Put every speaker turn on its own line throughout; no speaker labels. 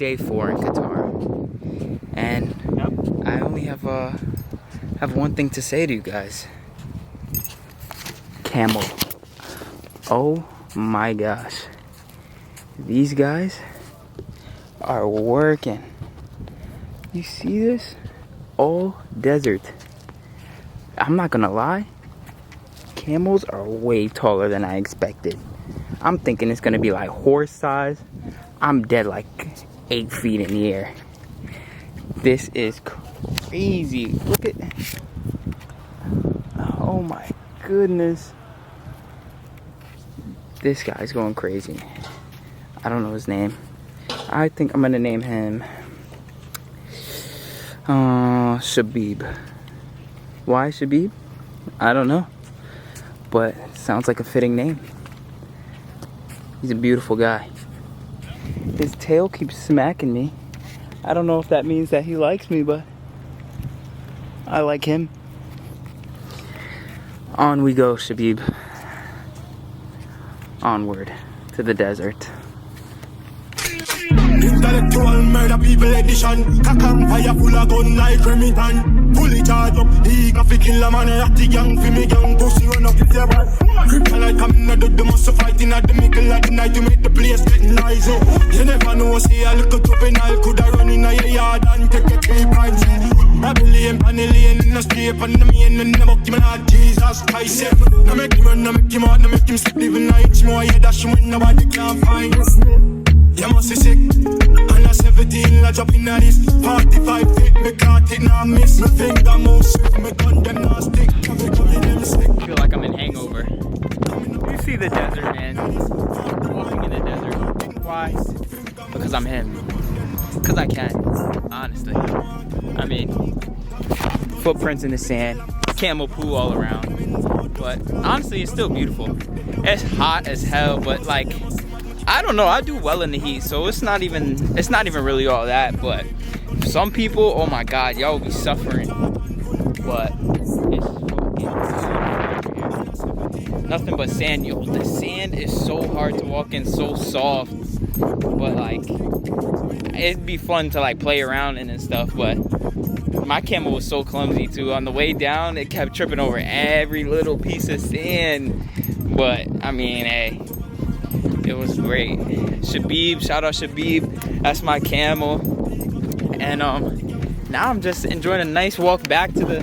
day 4 in Qatar, and I only have one thing to say to you guys. Camel. Oh my gosh. These guys are working. You see this? All desert. I'm not gonna lie. Camels are way taller than I expected. I'm thinking it's gonna be like horse size. I'm dead like 8 feet in the air. This is crazy. Look at, oh my goodness. This guy's going crazy. I don't know his name. I think I'm gonna name him Shabib. Why Shabib? I don't know. But sounds like a fitting name. He's a beautiful guy. His tail keeps smacking me. I don't know if that means that he likes me, but I like him. On we go, Shabib. Onward to the desert.
Intellectual murder people edition. Kakam fire full of gun like Remington. Fully charged up, he can fi kill a man. Ratty gang fi me gang, pussy run up if you want. Kryptonite coming out of the muscle fighting at the middle of the night to make the place get noisy. You never know, see a little juvenile coulda run in your yard and take a 3 points. I believe in the lane in the street and the main and the buck him out Jesus Christ. Now make him run, now make him out, now make him sleep even nights more. Yeah, dash him when nobody can find us. You must be sick. And a 17, I drop in a this 45 feet, me caught it, now miss. Me finger move swift, me gun them now stick. I
feel like I'm in Hangover. You see the desert, man. Walking in the desert. Why? Because I'm him. Because I can, honestly. I mean, footprints in the sand, camel poo all around. But honestly, it's still beautiful. It's hot as hell, but like, I don't know, I do well in the heat, so it's not even really all that. But some people, oh my god, y'all will be suffering. But it's fucking nothing but sand. Yo, the sand is so hard to walk in, so soft. But like, it'd be fun to like play around in and stuff. But my camel was so clumsy too. On the way down, it kept tripping over every little piece of sand. But I mean, hey, it was great. Shabib, shout out Shabib. That's my camel. And now I'm just enjoying a nice walk back to the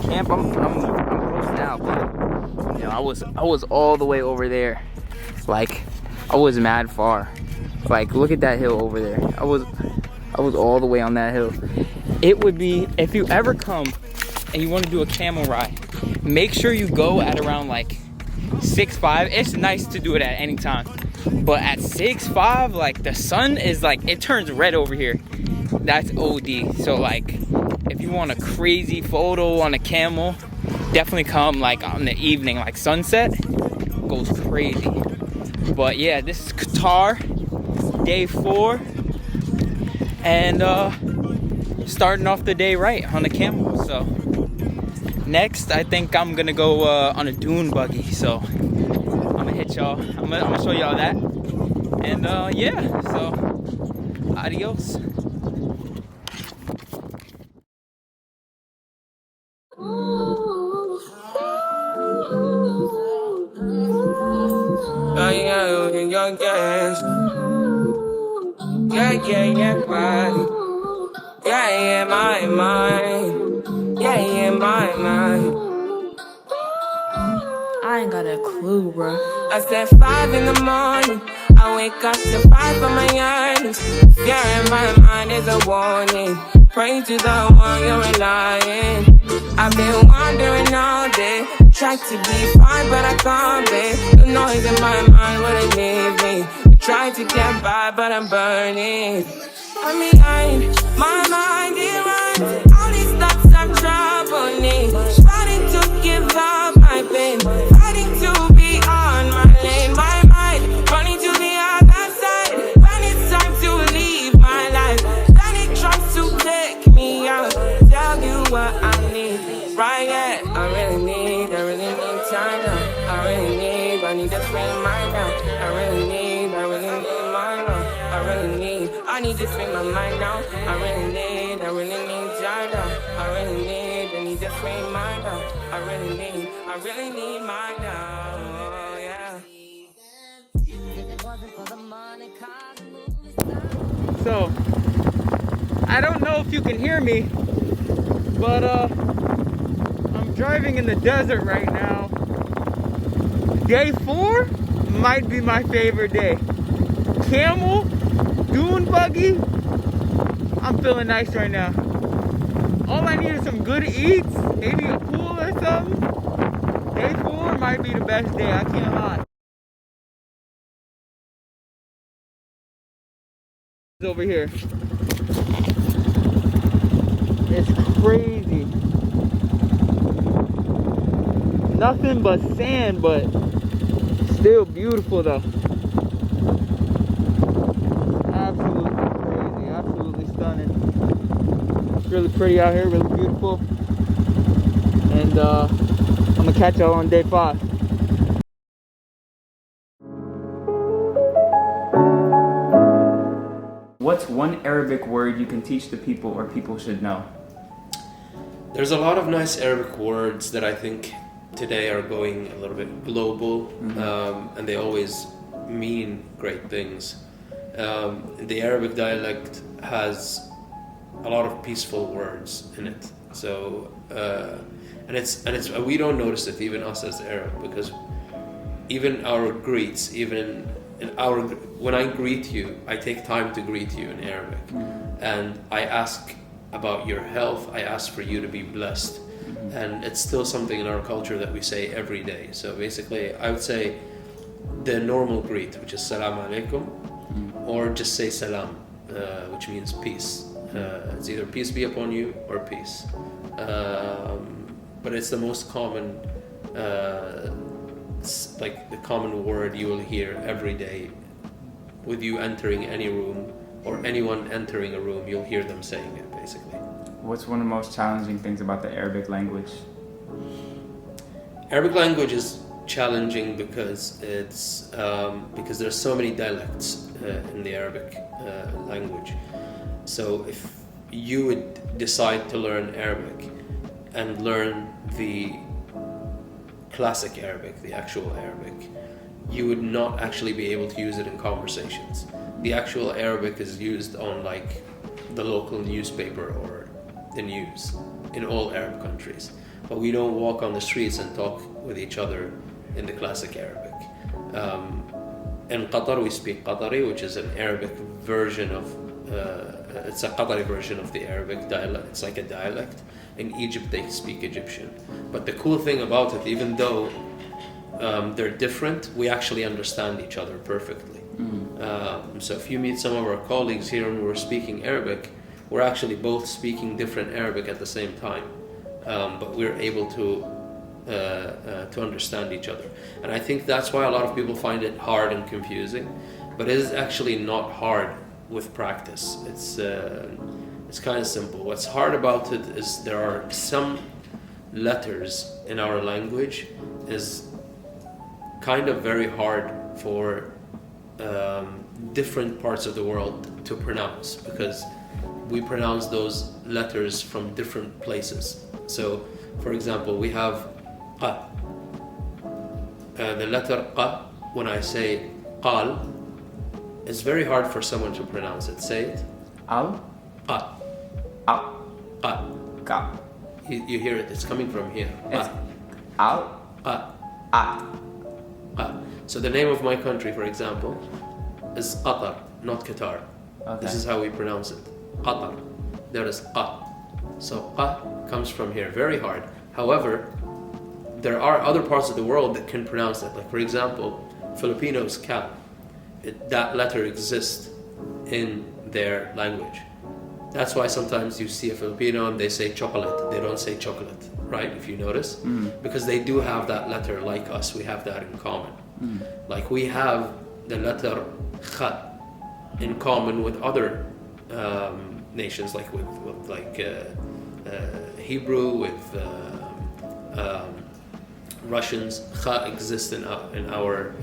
camp. I'm close now, but you know, I was all the way over there. Like, I was mad far. Like, look at that hill over there. I was all the way on that hill. It would be, if you ever come and you want to do a camel ride, make sure you go at around like 6-5. It's nice to do it at any time, but at 6-5, like, the sun is like, it turns red over here. That's OD. So like, if you want a crazy photo on a camel, definitely come like on the evening, like sunset goes crazy. But yeah, this is Qatar, day 4, and starting off the day right on a camel. So next, I think I'm gonna go on a dune buggy. So I'm gonna hit y'all. I'm gonna show y'all that. And yeah, so adios.
Yeah, my mind. Yeah, my mind. I ain't got a clue, bro. I said 5 in the morning. I wake up to 5 for my earnings. Yeah, my mind is a warning. Pray to the one you're relying. I've been wandering all day. Try to be fine, but I can't be. The noise in my mind wouldn't leave me. Try to get by, but I'm burning. I'm behind, my mind it runs. All these thoughts are troubling. Starting to give up my pain. Fighting to be on my lane. My mind running to the other side. When it's time to leave my life, then it tries to take me out. Tell you what I need, right? Yeah, I really need time now. I need to free my mind now. I really need my love. I need need to free my mind now. I really need Jada. I need to free mind now. I really need mine now. Oh, yeah.
So, I don't know if you can hear me, but I'm driving in the desert right now. Day 4 might be my favorite day. Camel, dune buggy, I'm feeling nice right now. All I need is some good eats, maybe a pool or something. Day 4 might be the best day, I can't lie. Over here. It's crazy. Nothing but sand, but still beautiful though. Absolutely crazy, absolutely stunning. It's really pretty out here, really beautiful. And I'm gonna catch y'all on day 5. What's one Arabic word you can teach the people or people should know?
There's a lot of nice Arabic words that I think today are going a little bit global, and they always mean great things. The Arabic dialect has a lot of peaceful words in it. So, and it's we don't notice it, even us as Arab, because even our greets, when I greet you, I take time to greet you in Arabic, and I ask about your health. I ask for you to be blessed, and it's still something in our culture that we say every day. So basically, I would say the normal greet, which is salam alaikum, or just say salam, which means peace. It's either peace be upon you or peace, but it's the most common. Like the common word you will hear every day with you entering any room, or anyone entering a room, you'll hear them saying it basically.
What's one of the most challenging things about the Arabic language?
Arabic language is challenging because it's because there's so many dialects in the Arabic language. So if you would decide to learn Arabic and learn the classic Arabic, the actual Arabic, you would not actually be able to use it in conversations. The actual Arabic is used on like the local newspaper or the news in all Arab countries. But we don't walk on the streets and talk with each other in the classic Arabic. In Qatar we speak Qatari, which is an Arabic version of, it's a Qatari version of the Arabic dialect. It's like a dialect. In Egypt they speak Egyptian. But the cool thing about it, even though they're different, we actually understand each other perfectly. So if you meet some of our colleagues here and we're speaking Arabic, we're actually both speaking different Arabic at the same time, but we're able to understand each other. And I think that's why a lot of people find it hard and confusing, but it is actually not hard with practice. It's kind of simple. What's hard about it is there are some letters in our language is kind of very hard for different parts of the world to pronounce, because we pronounce those letters from different places. So, for example, we have qa. The letter qa, when I say qal, it's very hard for someone to pronounce it. Say it.
Al?
Qa.
Al.
Qa.
Ka.
You hear it, it's coming from here.
It's Al.
Qa.
A.
Qa. So the name of my country, for example, is Qatar, not Qatar.
Okay.
This is how we pronounce it. Qatar. There is qa. So qa comes from here, very hard. However, there are other parts of the world that can pronounce it. Like for example, Filipinos ka. That letter exists in their language. That's why sometimes you see a Filipino and they say chocolate. They don't say chocolate, right? If you notice, because they do have that letter like us. We have that in common. Like we have the letter kha in common with other nations, like with Hebrew, with Russians. Kha exists in our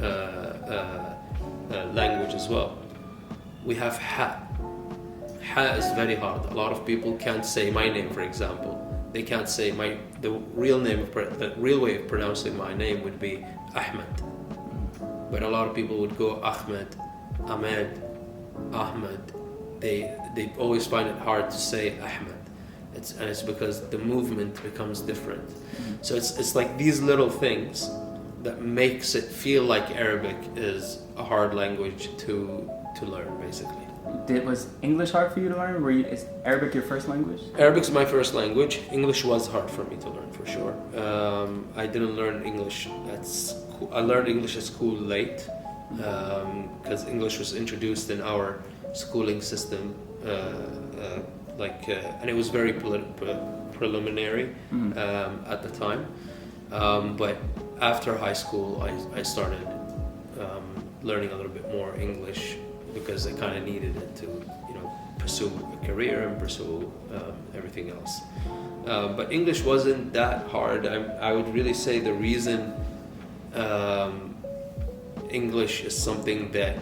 language as well. We have ha. ha is very hard. A lot of people can't say my name, for example. They can't say the real name the real way of pronouncing my name would be Ahmed. But a lot of people would go Ahmed, Ahmed, Ahmed. They always find it hard to say Ahmed. It's because the movement becomes different. So it's like these little things that makes it feel like Arabic is a hard language to learn, basically.
Was English hard for you to learn? Is Arabic your first language?
Arabic's my first language. English was hard for me to learn, for sure. I didn't learn English at school. I learned English at school late because English was introduced in our schooling system, and it was very preliminary at the time. But after high school, I started learning a little bit more English because I kind of needed it to, pursue a career and pursue everything else. But English wasn't that hard. I would really say the reason English is something that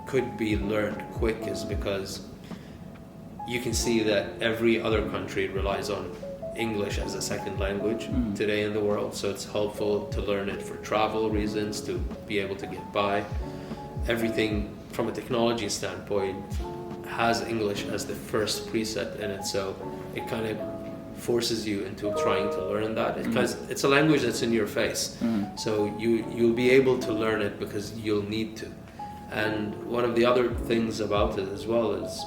could be learned quick is because you can see that every other country relies on English as a second language today in the world, so it's helpful to learn it for travel reasons, to be able to get by. Everything from a technology standpoint has English as the first preset in it, so it kind of forces you into trying to learn that because it's a language that's in your face. So you'll be able to learn it because you'll need to. And one of the other things about it as well is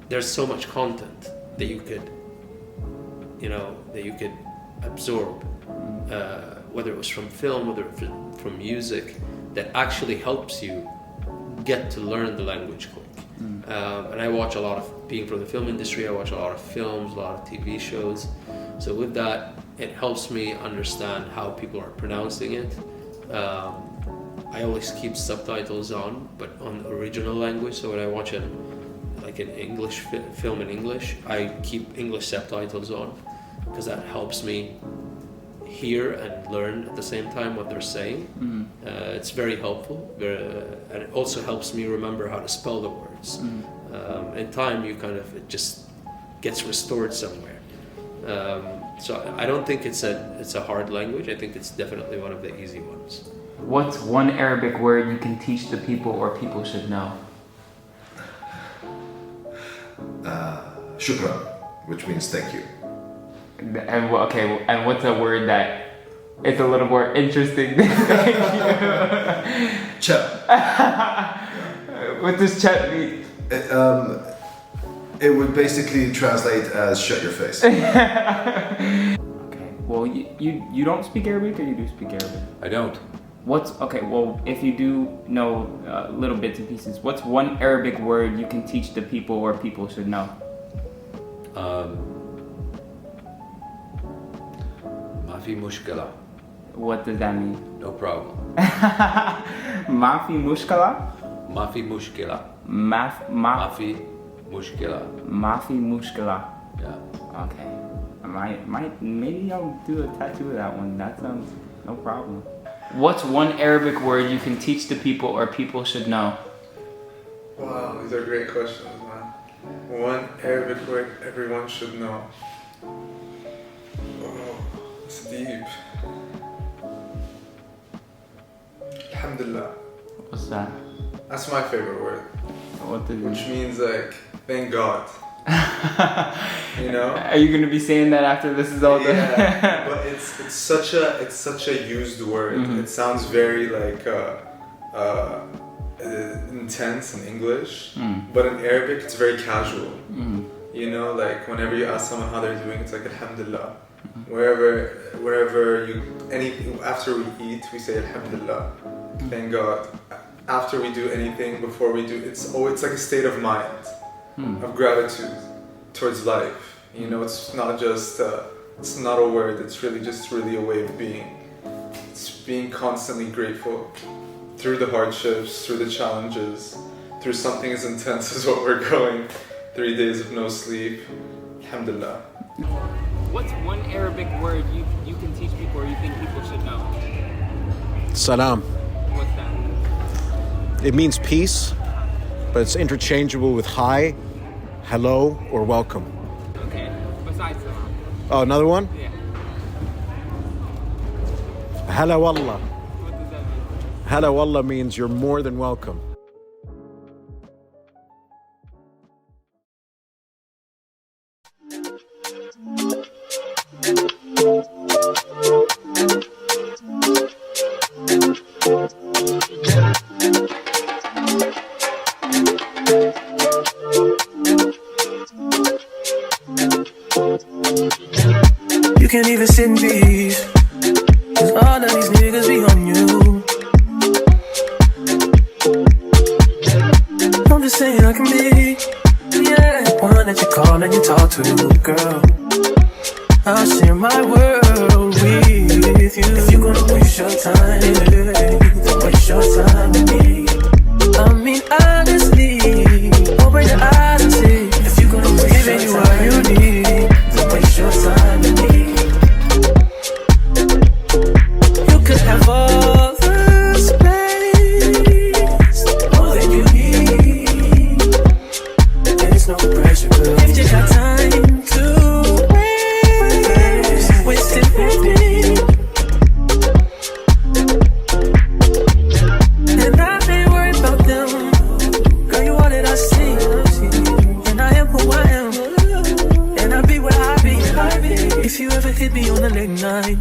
there's so much content that you could absorb, whether it was from film, whether it was from music, that actually helps you get to learn the language quick. And I watch a lot of, being from the film industry, I watch a lot of films, a lot of TV shows. So with that, it helps me understand how people are pronouncing it. I always keep subtitles on, but on the original language. So when I watch an English film in English, I keep English subtitles on because that helps me hear and learn at the same time what they're saying. It's very helpful, and it also helps me remember how to spell the words. In time, it just gets restored somewhere. So I don't think it's a hard language. I think it's definitely one of the easy ones.
What's one Arabic word you can teach the people or people should know?
Shukran, which means thank you.
And and what's a word that is a little more interesting than thank you?
Chat.
What does chat mean?
It would basically translate as shut your face.
Okay. Well, you don't speak Arabic, or you do speak Arabic?
I don't.
If you do know little bits and pieces, what's one Arabic word you can teach the people or people should know?
Mafi mushkila.
What does that mean?
No problem.
Mafi mushkala?
Mafi mushkila.
Mafi
mushkila.
Mafi mushkila.
Yeah.
Okay. Maybe I'll do a tattoo of that one. That sounds no problem. What's one Arabic word you can teach the people or people should know?
Wow, these are great questions, man. One Arabic word everyone should know. Oh, it's deep. Alhamdulillah.
What's that?
That's my favorite word.
What does it
Which
mean?
means thank God.
Are you gonna be saying that after this is all done?
Yeah, but it's such a used word. It sounds very intense in English, but in Arabic it's very casual. Whenever you ask someone how they're doing, it's like Alhamdulillah. Wherever after we eat, we say Alhamdulillah, thank God. After we do anything, before we do, it's like a state of mind of gratitude towards life. It's not just it's not a word. It's really a way of being. It's being constantly grateful through the hardships, through the challenges, through something as intense as what we're going. 3 days of no sleep. Alhamdulillah.
What's one Arabic word you can teach people or you think people should know?
Salam.
What's that?
It means peace. but it's interchangeable with hi, hello, or welcome.
Okay. Besides salam.
Oh, another one?
Yeah.
Hala wallah.
What does that mean?
Hala wallah means you're more than welcome.
You can't even sit in peace, 'cause all of these niggas be on you. I'm just saying I can be, yeah, one that you call and you talk to, girl. I'll share my world with you. If you're gonna waste your time, don't waste your time with me. I mean honestly, open your eyes and see. If you're gonna waste your time, what you need, don't waste your time with me. You could have all the space, all that you need. There's no pressure, girl. If you got time to waste it with me. And I ain't worried about them. Girl, you all that I see. And I am who I am. And I be where I be. If you ever hit me on a late night,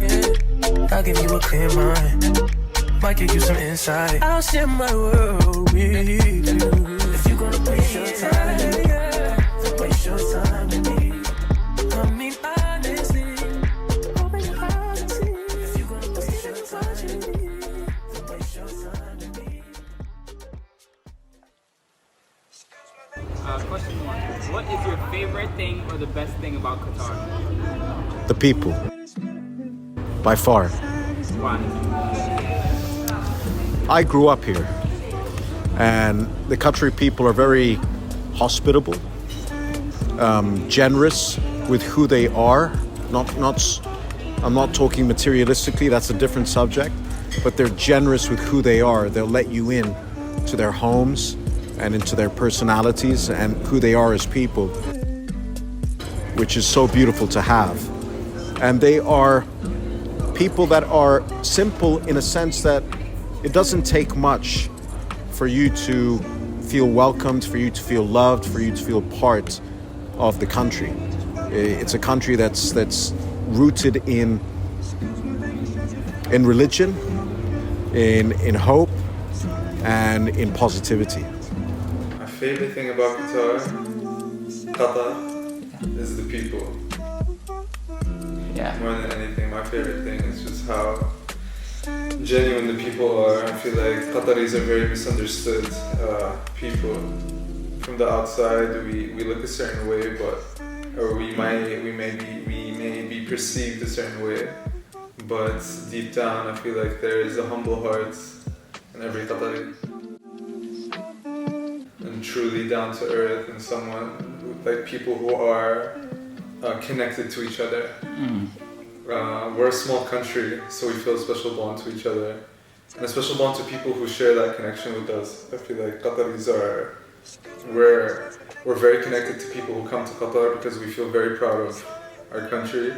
I'll give you a clear mind. Might give you some insight. I'll share my world with you. If you're gonna waste your time, don't waste your time with me. I mean honestly, open your eyes and see. If you're gonna waste your time with me, don't waste your time with me.
Question one. What is your favorite thing or the best thing about Qatar?
The people. By far.
Why?
I grew up here, and the Qatari people are very hospitable, generous with who they are. I'm not talking materialistically, that's a different subject, but they're generous with who they are. They'll let you in to their homes and into their personalities and who they are as people, which is so beautiful to have. And they are people that are simple in a sense that it doesn't take much for you to feel welcomed, for you to feel loved, for you to feel part of the country. It's a country that's rooted in religion, in hope, and in positivity.
My favorite thing about Qatar is the people.
Yeah.
More than anything, my favorite thing is just how genuine the people are. I feel like Qataris are very misunderstood people. From the outside, we look a certain way, or we may be perceived a certain way, but deep down, I feel like there is a humble heart in every Qatari, and truly down to earth, and someone like people who are connected to each other. We're a small country, so we feel a special bond to each other, and a special bond to people who share that connection with us. I feel like Qataris we're very connected to people who come to Qatar because we feel very proud of our country.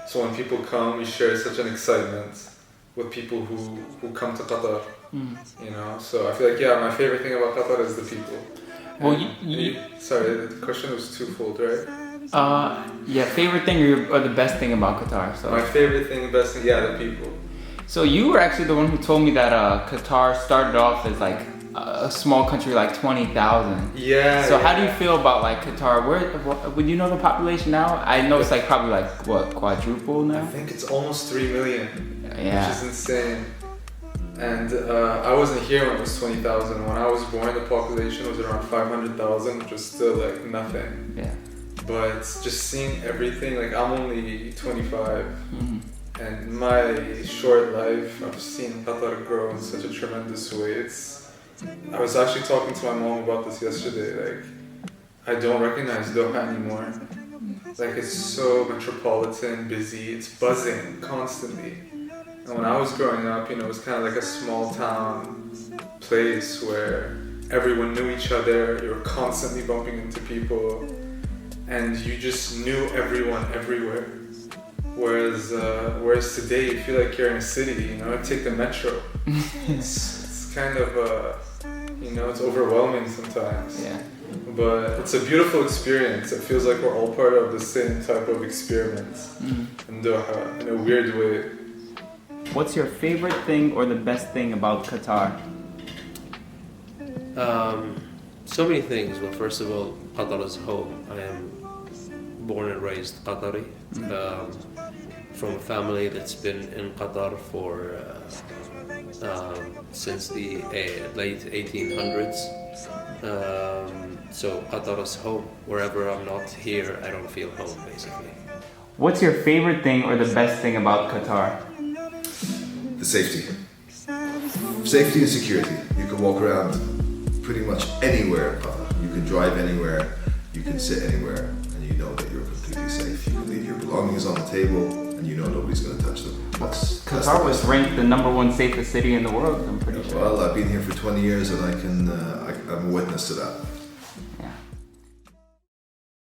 So when people come, we share such an excitement with people who come to Qatar. You know, so I feel like my favorite thing about Qatar is the people.
Well,
sorry, the question was twofold, right?
Favorite thing or the best thing about Qatar? So
my favorite thing, best thing, the people.
So you were actually the one who told me that Qatar started off as like a small country, like 20,000.
Yeah.
So how do you feel about like Qatar? Would you know the population now? I know it's like probably like what, quadruple now?
I think it's almost 3 million.
Yeah.
Which is insane. And I wasn't here when it was 20,000. When I was born, the population was around 500,000, which was still like nothing.
Yeah.
But just seeing everything, like I'm only 25, and my short life, I've seen Qatar grow in such a tremendous way. I was actually talking to my mom about this yesterday. Like, I don't recognize Doha anymore. Like, it's so metropolitan, busy, it's buzzing constantly. And when I was growing up, it was kind of like a small town place where everyone knew each other, you were constantly bumping into people, and you just knew everyone everywhere. Whereas today you feel like you're in a city, you know, take the metro. It's kind of, you know, it's overwhelming sometimes.
Yeah.
But it's a beautiful experience. It feels like we're all part of the same type of experiment in Doha, in a weird way.
What's your favorite thing or the best thing about Qatar?
So many things. Well, first of all, Qatar is home. I am born and raised Qatari, from a family that's been in Qatar for since the late 1800s. So Qatar is home. Wherever I'm not here, I don't feel home, basically.
What's your favorite thing or the best thing about Qatar?
The safety. Safety and security. You can walk around pretty much anywhere in Qatar. You can drive anywhere, you can sit anywhere, and you know that you're completely safe. You can leave your belongings on the table, and you know nobody's going to touch them.
Qatar was ranked the #1 safest city in the world, I'm pretty sure.
Well, I've been here for 20 years, and I'm a witness to that.